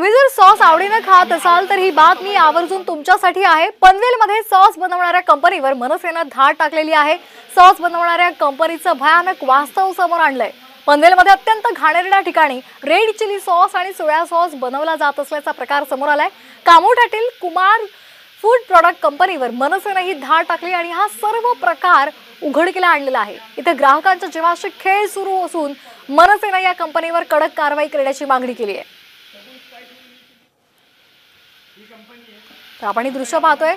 तुम्ही जर सॉस आवडीने खात असाल तर ही बातमी आवर्जून तुमच्यासाठी आहे। पनवेलमध्ये सॉस बनवणाऱ्या कंपनीवर मनसेने धाड टाकलेली आहे। सॉस बनवणाऱ्या कंपनीचं भयानक वास्तव समोर आणलंय। पनवेलमध्ये अत्यंत घाणेरड्या ठिकाणी रेड चिली सॉस आणि सोया सॉस बनवला जात असल्याचा प्रकार समोर आलाय। कामोठ्यातील कुमार फूड प्रोडक्ट कंपनीवर मनसेने ही धाड टाकली आणि हा सर्व प्रकार उघडकीला आणलेला आहे। इथे ग्राहकांच्या जीवाशी खेळ सुरू असून मनसेने या कंपनीवर कडक कारवाई करण्याची मागणी केली आहे। तर आपण ही दृश्य पाहतोय,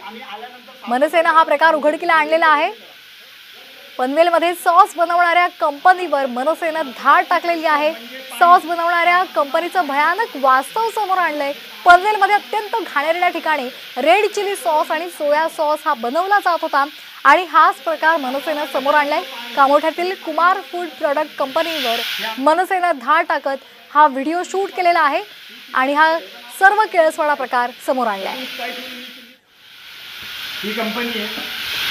मनसेने हा प्रकार उघडकीला आणलेला आहे। पनवेलमध्ये सॉस बनवणाऱ्या कंपनीवर मनसेने धाड टाकलेली आहे। सॉस बनवणाऱ्या कंपनीचं भयानक वास्तव समोर आणलंय। पनवेलमध्ये अत्यंत घाणेरड्या ठिकाणी रेड चिली सॉस आणि सोया सॉस हा बनवला जात होता आणि हाच प्रकार मनसेने समोर आणलाय। कामोठ्यातील कुमार फूड प्रोडक्ट कंपनीवर मनसेने धाड टाकत हा व्हिडिओ शूट केलेला आहे आणि हा सर्व केळसवाडा प्रकार समोर आणलाय। ही कंपनी आहे।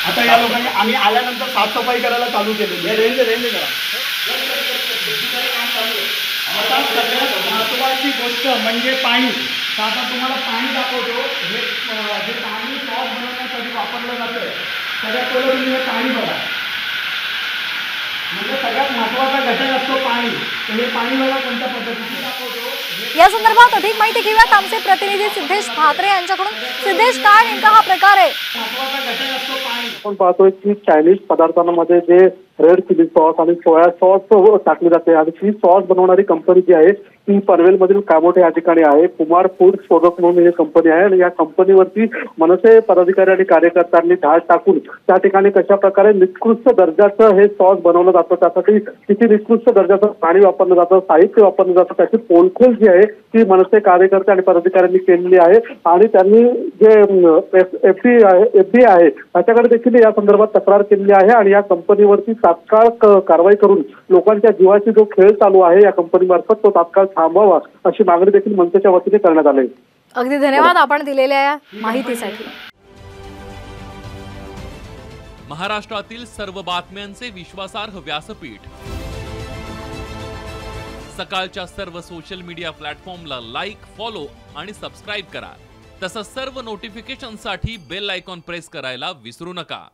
आता या लोकांनी आम्ही आल्यानंतर साफसफाई करायला चालू केलेली आहे। रेंज करा। आता सगळ्यात महत्त्वाची गोष्ट म्हणजे पाणी। आता तुम्हाला पाणी दाखवतो। हे जे पाणी सॉस बनवण्यासाठी वापरलं जातं, सगळ्यात पहिलं तुम्ही हे पाणी बघा। म्हणजे सगळ्यात महत्त्वाचा घटक असतो पाणी। तर हे पाणी बघा कोणत्या पद्धतीने दाखवतो। या संदर्भात अधिक माहिती घेऊयात आमचे प्रतिनिधी सिद्धेश भात्रे यांच्याकडून। सिद्धेश, काय नेमका हा प्रकार आहे? महत्त्वाचा घटक असतो पाणी। आपण पाहतोय की चायनीज पदार्थांमध्ये जे रेड चिली सॉस आणि सोया सॉस टाकले जाते आणि ही सॉस बनवणारी कंपनी जी आहे ती पनवेलमधील कामोठे या ठिकाणी आहे। कुमार फूड प्रोडक्ट म्हणून ही कंपनी आहे आणि या कंपनीवरती मनसे पदाधिकारी आणि कार्यकर्त्यांनी धाड टाकून त्या ठिकाणी कशा प्रकारे निकृष्ट दर्जाचं हे सॉस बनवलं जातं, त्यासाठी किती निकृष्ट दर्जाचं पाणी वापरलं जातं, साहित्य वापरलं जातं, त्याची पोलखोल जी आहे ती मनसे कार्यकर्ते आणि पदाधिकाऱ्यांनी केलेली आहे आणि त्यांनी जे एफडी आहे त्याच्याकडे देखील या संदर्भात तक्रार केलेली आहे आणि या कंपनीवरती तात्काळ कारवाई करून लोकांच्या जीवाची जो खेळ चालू आहे या कंपनीमार्फत तो तात्काळ थांबवावा अशी मागणी देखील मनसेच्या वतीने करण्यात आली। अगदी धन्यवाद आपण दिलेल्या या माहितीसाठी। महाराष्ट्रातील सर्व बातम्यांचे विश्वासार्ह व्यासपीठ सकाळच्या सर्व सोशल मीडिया प्लॅटफॉर्मला लाईक, फॉलो आणि सबस्क्राईब करा। तसंच सर्व नोटिफिकेशनसाठी बेल आयकॉन प्रेस करायला विसरू नका।